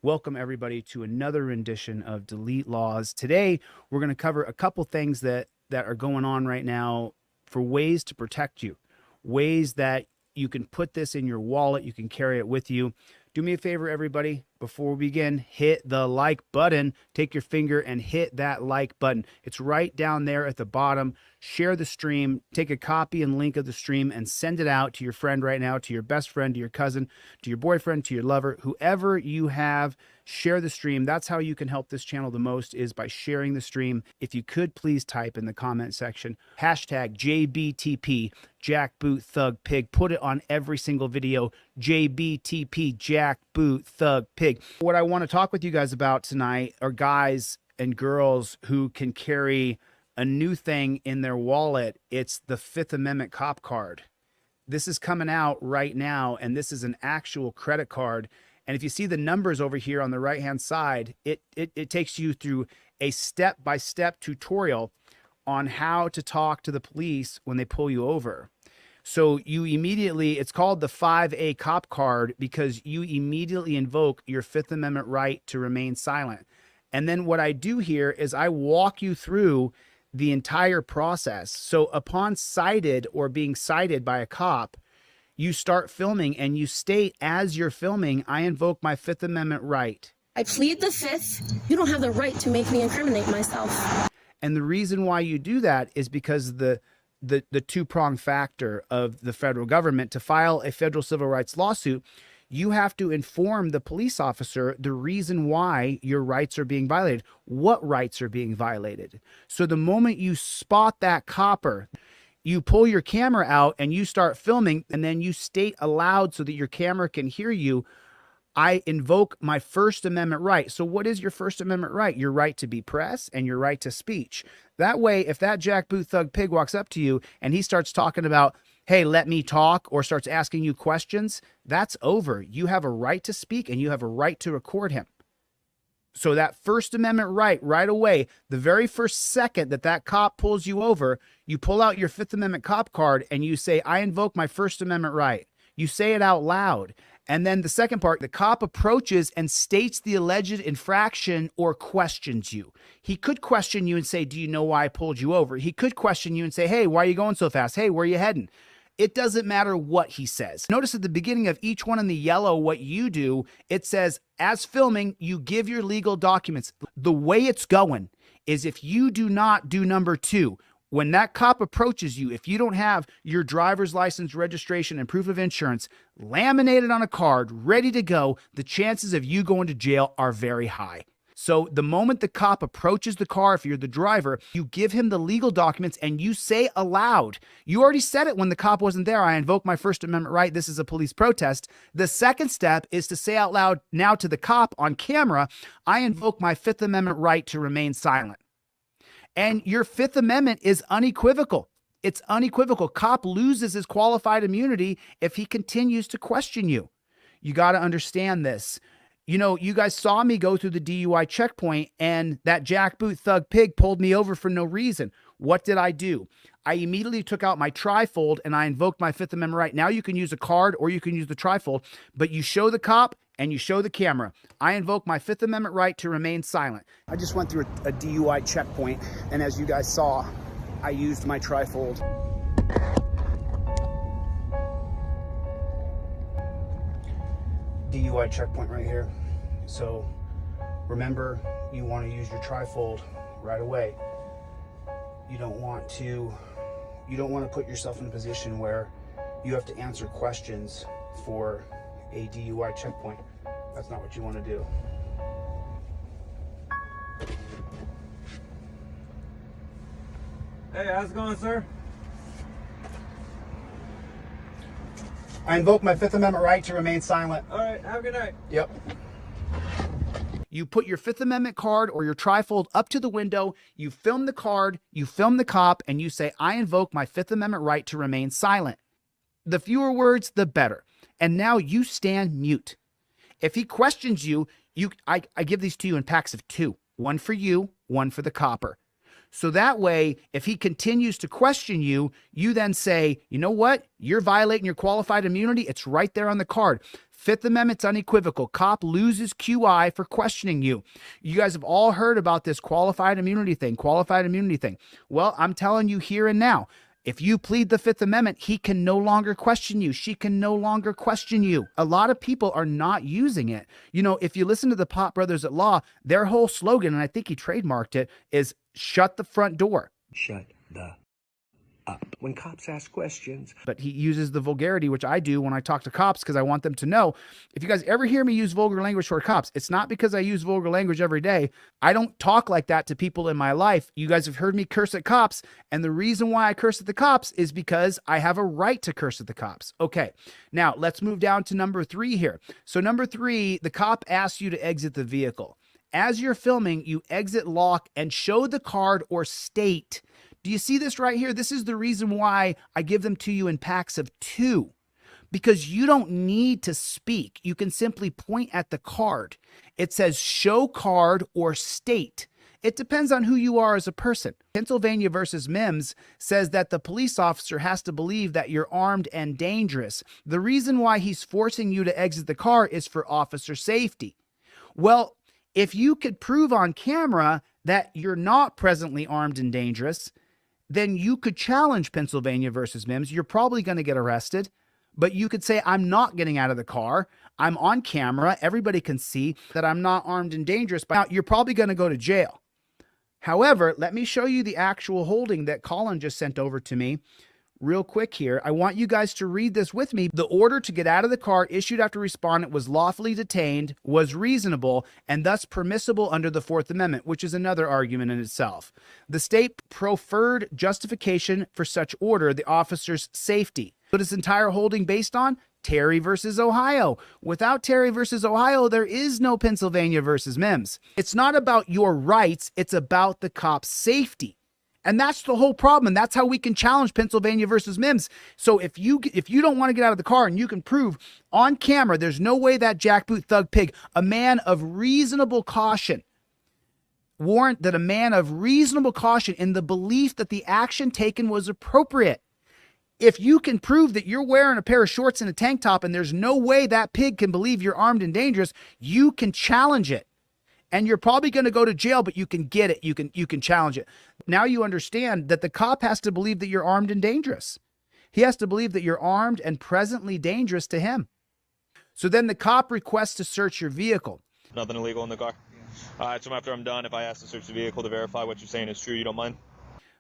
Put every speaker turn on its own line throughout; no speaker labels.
Welcome everybody to another rendition of Delete Laws. Today, we're going to cover a couple things that are going on right now for ways to protect you, ways that you can put this in your wallet, you can carry it with you. Do me a favor, everybody, before we begin, hit the like button. Take your finger and hit that like button. It's right down there at the bottom. Share the stream, take a copy and link of the stream and send it out to your friend right now, to your best friend, to your cousin, to your boyfriend, to your lover, whoever you have. Share the stream. That's how you can help this channel the most, is by sharing the stream. If you could please type in the comment section, hashtag JBTP, Jackboot Thug Pig. Put it on every single video, JBTP, Jackboot Thug Pig. What I want to talk with you guys about tonight are guys and girls who can carry a new thing in their wallet. It's the Fifth Amendment cop card. This is coming out right now, and this is an actual credit card. And if you see the numbers over here on the right-hand side, it takes you through a step-by-step tutorial on how to talk to the police when they pull you over. So you immediately, it's called the 5A cop card because you immediately invoke your Fifth Amendment right to remain silent. And then what I do here is I walk you through the entire process. So upon cited or being cited by a cop, you start filming and you state as you're filming, I invoke my Fifth Amendment right.
I plead the Fifth. You don't have the right to make me incriminate myself.
And the reason why you do that is because the two-pronged factor of the federal government. To file a federal civil rights lawsuit, you have to inform the police officer the reason why your rights are being violated, what rights are being violated. So the moment you spot that copper, you pull your camera out and you start filming, and then you state aloud so that your camera can hear you, I invoke my First Amendment right. So what is your First Amendment right? Your right to be press and your right to speech. That way, if that jackboot thug pig walks up to you and he starts talking about, hey, let me talk, or starts asking you questions, that's over. You have a right to speak and you have a right to record him. So that First Amendment right away, the very first second that that cop pulls you over, you pull out your Fifth Amendment cop card and you say, I invoke my First Amendment right. You say it out loud. And then the second part, the cop approaches and states the alleged infraction or questions you. He could question you and say, do you know why I pulled you over? He could question you and say, hey, why are you going so fast? Hey, where are you heading? It doesn't matter what he says. Notice at the beginning of each one in the yellow, what you do, it says, as filming, you give your legal documents. The way it's going is if you do not do number 2, when that cop approaches you, if you don't have your driver's license, registration, and proof of insurance laminated on a card, ready to go, the chances of you going to jail are very high. So the moment the cop approaches the car, if you're the driver, you give him the legal documents and you say aloud, you already said it when the cop wasn't there, I invoke my First Amendment right, this is a police protest. The second step is to say out loud now to the cop on camera, I invoke my Fifth Amendment right to remain silent. And your Fifth Amendment is unequivocal. It's unequivocal. Cop loses his qualified immunity if he continues to question you. You got to understand this. You know, you guys saw me go through the DUI checkpoint and that jackboot thug pig pulled me over for no reason. What did I do? I immediately took out my trifold and I invoked my Fifth Amendment right. Now you can use a card or you can use the trifold, but you show the cop and you show the camera. I invoke my Fifth Amendment right to remain silent. I just went through a DUI checkpoint, and as you guys saw, I used my trifold. DUI checkpoint right here. So remember, you want to use your trifold right away. You don't want to put yourself in a position where you have to answer questions for a DUI checkpoint. That's not what you want to do.
Hey, how's it going, sir?
I invoke my Fifth Amendment right to remain silent.
All right, have a good night.
Yep. You put your Fifth Amendment card or your trifold up to the window, you film the card, you film the cop, and you say, I invoke my Fifth Amendment right to remain silent. The fewer words, the better. And now you stand mute. If he questions you, I give these to you in packs of 2. One for you, one for the copper. So that way, if he continues to question you, you then say, you know what? You're violating your qualified immunity. It's right there on the card. Fifth Amendment's unequivocal. Cop loses QI for questioning you. You guys have all heard about this qualified immunity thing. Well, I'm telling you here and now, if you plead the Fifth Amendment, he can no longer question you. She can no longer question you. A lot of people are not using it. You know, if you listen to the Pot Brothers at Law, their whole slogan, and I think he trademarked it, is shut the front door.
Shut the up when cops ask questions.
But he uses the vulgarity, which I do when I talk to cops, because I want them to know, if you guys ever hear me use vulgar language toward cops, it's not because I use vulgar language every day. I don't talk like that to people in my life. You guys have heard me curse at cops, and the reason why I curse at the cops is because I have a right to curse at the cops. Okay, now let's move down to number 3 here. So number 3, the cop asks you to exit the vehicle. As you're filming, you exit, lock, and show the card or state. Do you see this right here? This is the reason why I give them to you in packs of 2, because you don't need to speak. You can simply point at the card. It says show card or state. It depends on who you are as a person. Pennsylvania versus Mims says that the police officer has to believe that you're armed and dangerous. The reason why he's forcing you to exit the car is for officer safety. Well, if you could prove on camera that you're not presently armed and dangerous, then you could challenge Pennsylvania versus Mims. You're probably going to get arrested, but you could say, I'm not getting out of the car. I'm on camera. Everybody can see that I'm not armed and dangerous. But now you're probably going to go to jail. However, let me show you the actual holding that Colin just sent over to me real quick here. I want you guys to read this with me. The order to get out of the car issued after respondent was lawfully detained, was reasonable, and thus permissible under the Fourth Amendment, which is another argument in itself. The state preferred justification for such order, the officer's safety. What is entire holding based on? Terry versus Ohio. Without Terry versus Ohio, there is no Pennsylvania versus Mims. It's not about your rights, it's about the cop's safety. And that's the whole problem. And that's how we can challenge Pennsylvania versus Mims. So if you don't want to get out of the car and you can prove on camera, there's no way that jackboot thug pig, a man of reasonable caution, warrant that a man of reasonable caution in the belief that the action taken was appropriate. If you can prove that you're wearing a pair of shorts and a tank top and there's no way that pig can believe you're armed and dangerous, you can challenge it. And you're probably going to go to jail, but you can get it. You can challenge it. Now you understand that the cop has to believe that you're armed and dangerous. He has to believe that you're armed and presently dangerous to him. So then the cop requests to search your vehicle.
Nothing illegal in the car. All right, so after I'm done, if I ask to search the vehicle to verify what you're saying is true, you don't mind?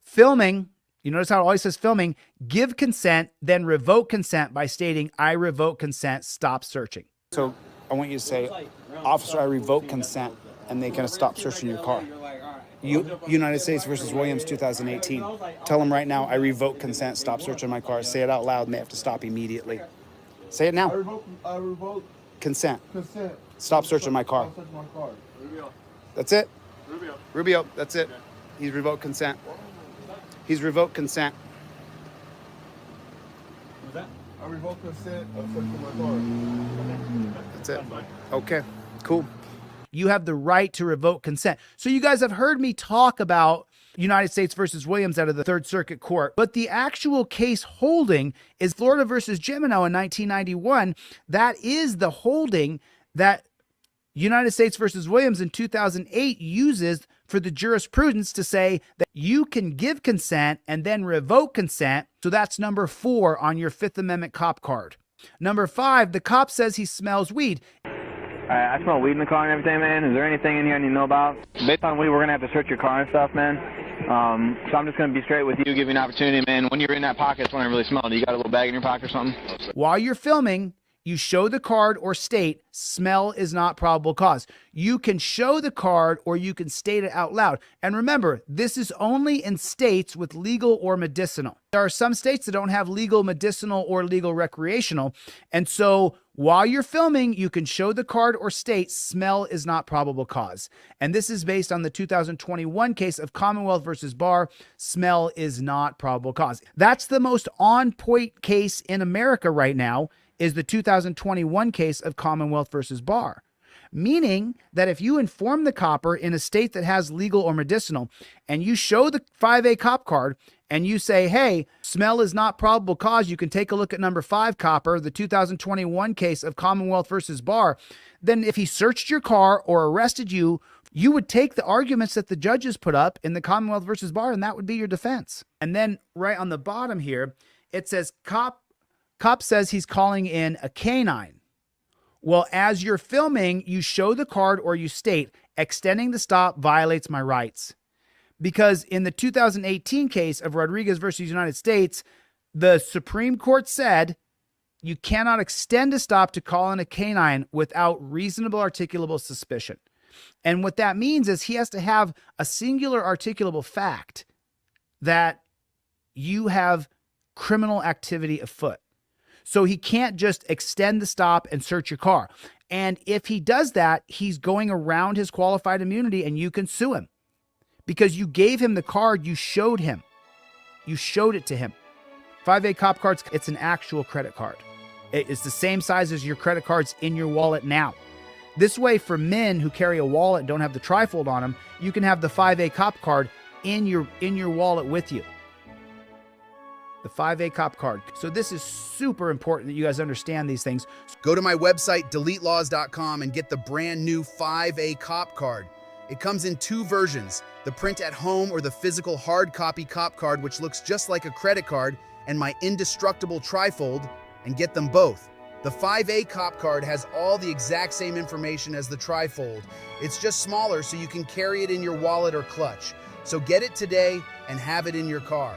Filming, you notice how it always says filming, give consent, then revoke consent by stating, I revoke consent, stop searching.
So I want you to say, officer, I revoke consent, and they kind of stop searching your car. United States versus Williams, 2018. Tell them right now, I revoke consent, stop searching my car. Say it out loud, and they have to stop immediately. Say it now.
I revoke
Consent.
consent.
Stop searching my car.
Stop searching my car.
That's it.
Rubio.
Rubio, that's it. He's revoked consent. He's revoked consent.
What's that? I revoke consent of searching my car.
That's it. Okay, cool.
You have the right to revoke consent. So you guys have heard me talk about United States versus Williams out of the Third Circuit Court, but the actual case holding is Florida versus Gemino in 1991. That is the holding that United States versus Williams in 2008 uses for the jurisprudence to say that you can give consent and then revoke consent. So that's number 4 on your Fifth Amendment cop card. Number 5, the cop says he smells weed.
I smell weed in the car and everything, man. Is there anything in here I need to know about? Based on weed, we're going to have to search your car and stuff, man. So I'm just going to be straight with you, give you an opportunity, man. When you're in that pocket, it's when I really smell. Do you got a little bag in your pocket or something?
While you're filming, you show the card or state, smell is not probable cause. You can show the card or you can state it out loud. And remember, this is only in states with legal or medicinal. There are some states that don't have legal medicinal or legal recreational. And so while you're filming, you can show the card or state, smell is not probable cause. And this is based on the 2021 case of Commonwealth versus Barr, smell is not probable cause. That's the most on-point case in America right now, is the 2021 case of Commonwealth versus Barr. Meaning that if you inform the copper in a state that has legal or medicinal, and you show the 5A cop card and you say, hey, smell is not probable cause, you can take a look at number 5 copper, the 2021 case of Commonwealth versus Barr, then if he searched your car or arrested you, you would take the arguments that the judges put up in the Commonwealth versus Barr, and that would be your defense. And then right on the bottom here, it says cop says he's calling in a canine. Well, as you're filming, you show the card or you state, extending the stop violates my rights. Because in the 2018 case of Rodriguez versus United States, the Supreme Court said you cannot extend a stop to call in a canine without reasonable articulable suspicion. And what that means is he has to have a singular articulable fact that you have criminal activity afoot. So he can't just extend the stop and search your car. And if he does that, he's going around his qualified immunity and you can sue him because you gave him the card you showed him. You showed it to him. 5A cop cards, it's an actual credit card. It's the same size as your credit cards in your wallet now. This way, for men who carry a wallet and don't have the trifold on them, you can have the 5A cop card in your wallet with you. The 5A cop card. So this is super important that you guys understand these things.
Go to my website, deletelaws.com, and get the brand new 5A cop card. It comes in 2 versions, the print at home or the physical hard copy cop card, which looks just like a credit card, and my indestructible trifold, and get them both. The 5A cop card has all the exact same information as the trifold. It's just smaller so you can carry it in your wallet or clutch. So get it today and have it in your car.